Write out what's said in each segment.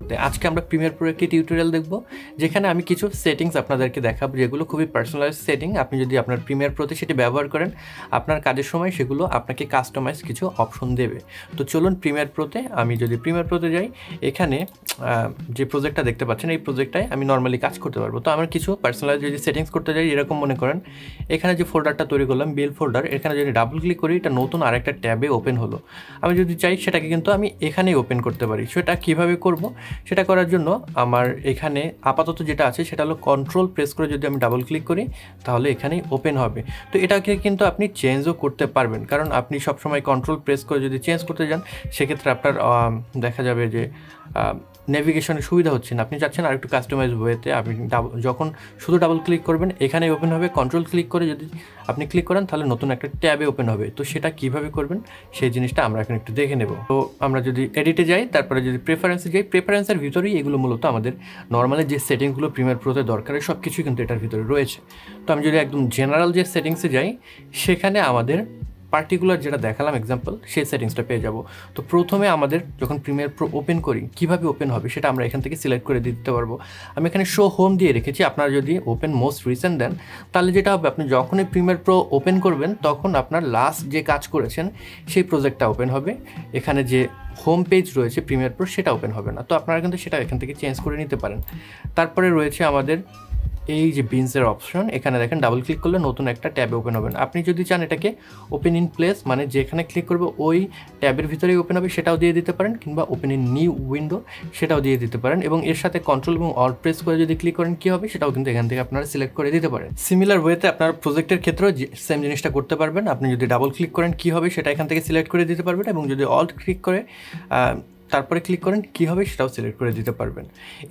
করতে। আজকে আমরা প্রিমিয়ার প্রো একটি টিউটোরিয়াল দেখব, যেখানে আমি কিছু সেটিংস আপনাদেরকে দেখাবো, যেগুলো খুবই পার্সোনালাইজ সেটিং। আপনি যদি আপনার প্রিমিয়ার প্রোতে সেটি ব্যবহার করেন, আপনার কাজের সময় সেগুলো আপনাকে কাস্টমাইজ কিছু অপশন দেবে। তো চলুন প্রিমিয়ার প্রোতে, আমি যদি প্রিমিয়ার প্রোতে যাই, এখানে যে প্রজেক্টটা দেখতে পাচ্ছেন এই প্রজেক্টটায় আমি নর্মালি কাজ করতে পারবো। তো আমার কিছু পার্সোনালাইজ যদি সেটিংস করতে যাই, এরকম মনে করেন এখানে যে ফোল্ডারটা তৈরি করলাম বিল ফোল্ডার, এখানে যদি ডাবল ক্লিক করি এটা নতুন আরেকটা ট্যাবে ওপেন হলো। আমি যদি চাই সেটাকে কিন্তু আমি এখানেই ওপেন করতে পারি। সেটা কিভাবে করব? সেটা করার জন্য আমার এখানে আপাতত যেটা আছে সেটা হলো কন্ট্রোল প্রেস করে যদি আমি ডাবল ক্লিক করি, তাহলে এখানেই ওপেন হবে। তো এটাকে কিন্তু আপনি চেঞ্জও করতে পারবেন, কারণ আপনি সবসময় কন্ট্রোল প্রেস করে যদি চেঞ্জ করতে যান, সেক্ষেত্রে আপনার দেখা যাবে যে নেভিগেশনের সুবিধা হচ্ছে না। আপনি চাচ্ছেন আর একটু কাস্টমাইজ ওয়েতে আপনি যখন শুধু ডাবল ক্লিক করবেন এখানেই ওপেন হবে। কন্ট্রোল ক্লিক করে যদি আপনি ক্লিক করেন, তাহলে নতুন একটা ট্যাবে ওপেন হবে। তো সেটা কিভাবে করবেন সেই জিনিসটা আমরা এখন একটু দেখে নেব। তো আমরা যদি এডিটে যাই, তারপরে যদি প্রেফারেন্সে যাই, প্রেফারেন্সের ভিতরেই এগুলো মূলত আমাদের নর্মালি যে সেটিংসগুলো প্রিমিয়ার প্রোতে দরকার সব কিছুই কিন্তু এটার ভিতরে রয়েছে। তো আমি যদি একদম জেনারেল যে সেটিংসে যাই, সেখানে আমাদের পার্টিকুলার যেটা দেখালাম এক্সাম্পল, সেই সেটিংসটা পেয়ে যাব। তো প্রথমে আমাদের যখন প্রিমিয়ার প্রো ওপেন করি, কীভাবে ওপেন হবে সেটা আমরা এখান থেকে সিলেক্ট করে দিতে পারবো। আমি এখানে শো হোম দিয়ে রেখেছি। আপনারা যদি ওপেন মোস্ট রিসেন্ট দেন, তাহলে যেটা হবে, আপনি যখনই প্রিমিয়ার প্রো ওপেন করবেন তখন আপনার লাস্ট যে কাজ করেছেন সেই প্রজেক্টটা ওপেন হবে। এখানে যে হোম পেজ রয়েছে প্রিমিয়ার প্রো সেটা ওপেন হবে না। তো আপনারা কিন্তু সেটা এখান থেকে চেঞ্জ করে নিতে পারেন। তারপরে রয়েছে আমাদের এই যে বিনসের অপশন, এখানে দেখেন ডাবল ক্লিক করলে নতুন একটা ট্যাবে ওপেন হবে। আপনি যদি চান এটাকে ওপেন ইন প্লেস, মানে যেখানে ক্লিক করবে ওই ট্যাবের ভিতরেই ওপেন হবে, সেটাও দিয়ে দিতে পারেন, কিংবা ওপেন ইন নিউ উইন্ডো সেটাও দিয়ে দিতে পারেন। এবং এর সাথে কন্ট্রোল এবং অল প্রেস করে যদি ক্লিক করেন কী হবে সেটাও কিন্তু এখান থেকে আপনারা সিলেক্ট করে দিতে পারেন। সিমিলার ওয়েতে আপনার প্রজেক্টের ক্ষেত্রেও সেম জিনিসটা করতে পারবেন। আপনি যদি ডাবল ক্লিক করেন কী হবে সেটা এখান থেকে সিলেক্ট করে দিতে পারবেন, এবং যদি অল্ট ক্লিক করে তারপরে ক্লিক করেন কী হবে সেটাও সিলেক্ট করে দিতে পারবেন।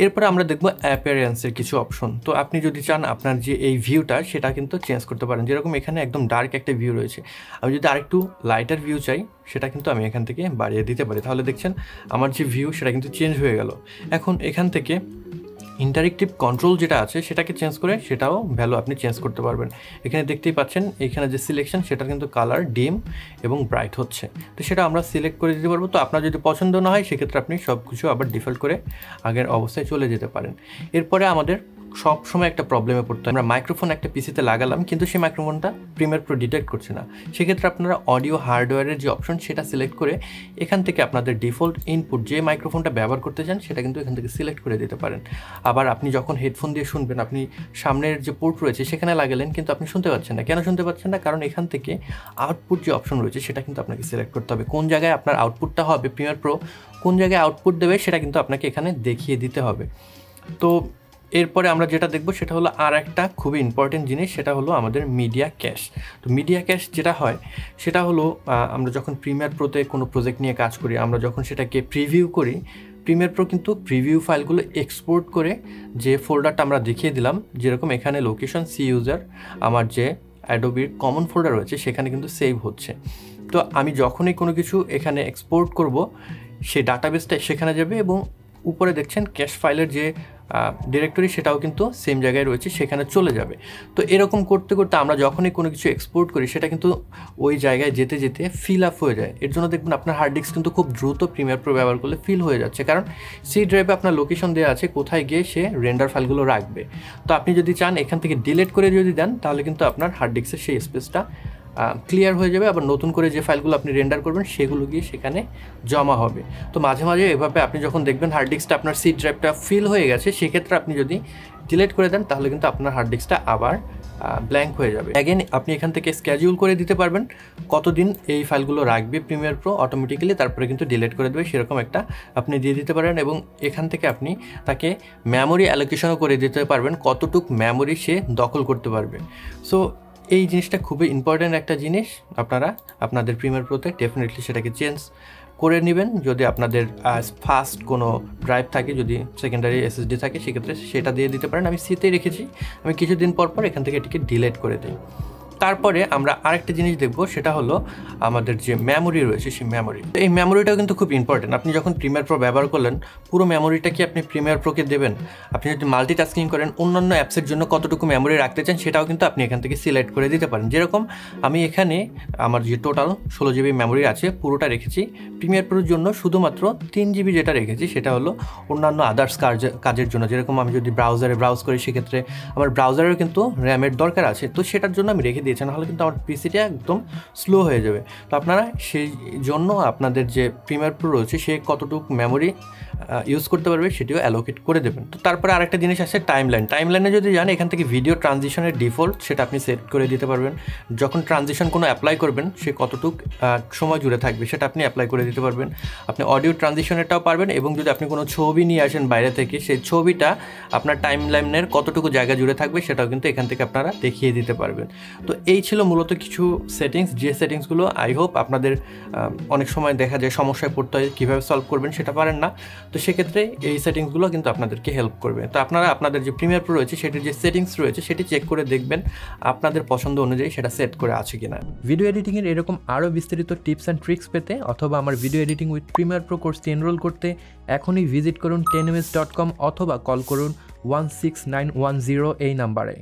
এরপরে আমরা দেখবো অ্যাপিয়ারেন্সের কিছু অপশন। তো আপনি যদি চান আপনার যে এই ভিউটা সেটা কিন্তু চেঞ্জ করতে পারেন। যেরকম এখানে একদম ডার্ক একটা ভিউ রয়েছে, আমি যদি আরেকটু লাইটার ভিউ চাই, সেটা কিন্তু আমি এখান থেকে বাড়িয়ে দিতে পারি। তাহলে দেখছেন আমার যে ভিউ সেটা কিন্তু চেঞ্জ হয়ে গেল। এখন এখান থেকে ইন্টারেক্টিভ কন্ট্রোল যেটা আছে সেটাকে চেঞ্জ করে সেটাও ভ্যালু আপনি চেঞ্জ করতে পারবেন। এখানে দেখতেই পাচ্ছেন এখানে যে সিলেকশন সেটা কিন্তু কালার ডিম এবং ব্রাইট হচ্ছে, তো সেটা আমরা সিলেক্ট করে দিতে পারবো। তো আপনার যদি পছন্দ না হয় সেক্ষেত্রে আপনি সব কিছু আবার ডিফল্ট করে আগের অবস্থায় চলে যেতে পারেন। এরপরে আমাদের সব সময় একটা প্রবলেমে পড়তে হয়, আমরা মাইক্রোফোন একটা পিসিতে লাগালাম কিন্তু সেই মাইক্রোফোনটা প্রিমিয়ার প্রো ডিটেক্ট করছে না। সেক্ষেত্রে আপনারা অডিও হার্ডওয়্যারের যে অপশন সেটা সিলেক্ট করে এখান থেকে আপনাদের ডিফল্ট ইনপুট যে মাইক্রোফোনটা ব্যবহার করতে চান সেটা কিন্তু এখান থেকে সিলেক্ট করে দিতে পারেন। আবার আপনি যখন হেডফোন দিয়ে শুনবেন, আপনি সামনের যে পোর্ট রয়েছে সেখানে লাগালেন কিন্তু আপনি শুনতে পাচ্ছেন না। কেন শুনতে পাচ্ছেন না? কারণ এখান থেকে আউটপুট যে অপশন রয়েছে সেটা কিন্তু আপনাকে সিলেক্ট করতে হবে। কোন জায়গায় আপনার আউটপুটটা হবে, প্রিমিয়ার প্রো কোন জায়গায় আউটপুট দেবে সেটা কিন্তু আপনাকে এখানে দেখিয়ে দিতে হবে। তো এরপরে আমরা যেটা দেখব সেটা হলো আর একটা খুবই ইম্পর্টেন্ট জিনিস, সেটা হলো আমাদের মিডিয়া ক্যাশ। তো মিডিয়া ক্যাশ যেটা হয় সেটা হলো আমরা যখন প্রিমিয়ার প্রোতে কোনো প্রজেক্ট নিয়ে কাজ করি, আমরা যখন সেটাকে প্রিভিউ করি, প্রিমিয়ার প্রো কিন্তু প্রিভিউ ফাইলগুলো এক্সপোর্ট করে যে ফোল্ডারটা আমরা দেখিয়ে দিলাম, যেরকম এখানে লোকেশন সি ইউজার আমার যে অ্যাডোবির কমন ফোল্ডার রয়েছে সেখানে কিন্তু সেভ হচ্ছে। তো আমি যখনই কোনো কিছু এখানে এক্সপোর্ট করব, সেই ডাটাবেসটা সেখানে যাবে এবং উপরে দেখছেন ক্যাশ ফাইলের যে ডিরেক্টরি সেটাও কিন্তু সেম জায়গায় রয়েছে, সেখানে চলে যাবে। তো এরকম করতে করতে আমরা যখনই কোনো কিছু এক্সপোর্ট করি সেটা কিন্তু ওই জায়গায় যেতে যেতে ফিল আপ হয়ে যায়। এর জন্য দেখবেন আপনার হার্ড ডিস্ক কিন্তু খুব দ্রুত প্রিমিয়ার প্রো ব্যবহার করলে ফিল হয়ে যাচ্ছে, কারণ সি ড্রাইভে আপনার লোকেশন দেওয়া আছে কোথায় গিয়ে সে রেন্ডার ফাইলগুলো রাখবে। তো আপনি যদি চান এখান থেকে ডিলিট করে যদি দেন, তাহলে কিন্তু আপনার হার্ড ডিস্কের সেই স্পেসটা ক্লিয়ার হয়ে যাবে। আবার নতুন করে যে ফাইলগুলো আপনি রেন্ডার করবেন সেগুলো গিয়ে সেখানে জমা হবে। তো মাঝে মাঝে এভাবে আপনি যখন দেখবেন হার্ড ডিস্কটা আপনার সি ড্রাইভটা ফিল হয়ে গেছে, সেক্ষেত্রে আপনি যদি ডিলিট করে দেন তাহলে কিন্তু আপনার হার্ড ডিস্কটা আবার ব্ল্যাঙ্ক হয়ে যাবে। অ্যাগেন আপনি এখান থেকে স্কেডিউল করে দিতে পারবেন কতদিন এই ফাইলগুলো রাখবে প্রিমিয়ার প্রো অটোমেটিক্যালি, তারপরে কিন্তু ডিলিট করে দেবে, সেরকম একটা আপনি দিয়ে দিতে পারেন। এবং এখান থেকে আপনি তাকে মেমোরি অ্যালোকেশনও করে দিতে পারবেন, কতটুক মেমোরি সে দখল করতে পারবে। সো এই জিনিসটা খুবই ইম্পর্ট্যান্ট একটা জিনিস, আপনারা আপনাদের প্রিমিয়ার প্রোতে ডেফিনেটলি সেটাকে চেঞ্জ করে নেবেন। যদি আপনাদের ফাস্ট কোনো ড্রাইভ থাকে, যদি সেকেন্ডারি এসএসডি থাকে, সেক্ষেত্রে সেটা দিয়ে দিতে পারেন। আমি সিতেই রেখেছি, আমি কিছুদিন পর পর এখান থেকে এটিকে ডিলিট করে দিই। তারপরে আমরা আরেকটা জিনিস দেখব, সেটা হলো আমাদের যে মেমোরি রয়েছে সেই মেমোরি। এই মেমোরিটাও কিন্তু খুব ইম্পর্টেন্ট। আপনি যখন প্রিমিয়ার প্রো ব্যবহার করলেন, পুরো মেমোরিটা কি আপনি প্রিমিয়ার প্রোকে দেবেন? আপনি যদি মাল্টিটাস্কিং করেন, অন্যান্য অ্যাপসের জন্য কতটুকু মেমোরি রাখতে চান সেটাও কিন্তু আপনি এখান থেকে সিলেক্ট করে দিতে পারেন। যেরকম আমি এখানে আমার যে টোটাল 16 জিবি মেমোরি আছে পুরোটা রেখেছি। প্রিমিয়ার প্রোর জন্য শুধুমাত্র 3 জিবি যেটা রেখেছি সেটা হলো অন্যান্য আদার্স কাজের জন্য। যেরকম আমি যদি ব্রাউজারে ব্রাউজ করি, সেক্ষেত্রে আমার ব্রাউজারেও কিন্তু র্যামের দরকার আছে, তো সেটার জন্য আমি রেখে দিয়েছি, নাহলে কিন্তু আমার পিসিটা একদম স্লো হয়ে যাবে। তো আপনারা সেই জন্য আপনাদের যে প্রিমিয়ার প্রো রয়েছে সে কতটুকু মেমোরি ইউজ করতে পারবে সেটিও অ্যালোকেট করে দেবেন। তো তারপরে আরেকটা জিনিস আছে টাইমলাইনে যদি যান, এখান থেকে ভিডিও ট্রানজিশনের ডিফল্ট সেটা আপনি সেট করে দিতে পারবেন। যখন ট্রানজিশন কোনো অ্যাপ্লাই করবেন সে কতটুকু সময় জুড়ে থাকবে সেটা আপনি অ্যাপ্লাই করে দিতে পারবেন। আপনি অডিও ট্রানজিশনেরটাও পারবেন, এবং যদি আপনি কোনো ছবি নিয়ে আসেন বাইরে থেকে, সেই ছবিটা আপনার টাইমলাইনের কতটুকু জায়গা জুড়ে থাকবে সেটাও কিন্তু এখান থেকে আপনারা দেখিয়ে দিতে পারবেন। তো এই ছিল মূলত কিছু সেটিংস, যে সেটিংসগুলো আই হোপ আপনাদের অনেক সময় দেখা যায় সমস্যায় পড়তে হয়, কীভাবে সলভ করবেন সেটা পারেন না। তো সেক্ষেত্রে এই সেটিংসগুলো কিন্তু আপনাদেরকে হেল্প করবে। তো আপনারা আপনাদের যে প্রিমিয়ার প্রো রয়েছে সেটির যে সেটিংস রয়েছে সেটি চেক করে দেখবেন আপনাদের পছন্দ অনুযায়ী সেটা সেট করে আছে কিনা। ভিডিও এডিটিংয়ের এরকম আরও বিস্তারিত টিপস অ্যান্ড ট্রিক্স পেতে অথবা আমার video editing with Premiere Pro কোর্সটি এনরোল করতে এখনই ভিজিট করুন 10ms.com অথবা কল করুন 16910 এই নাম্বারে।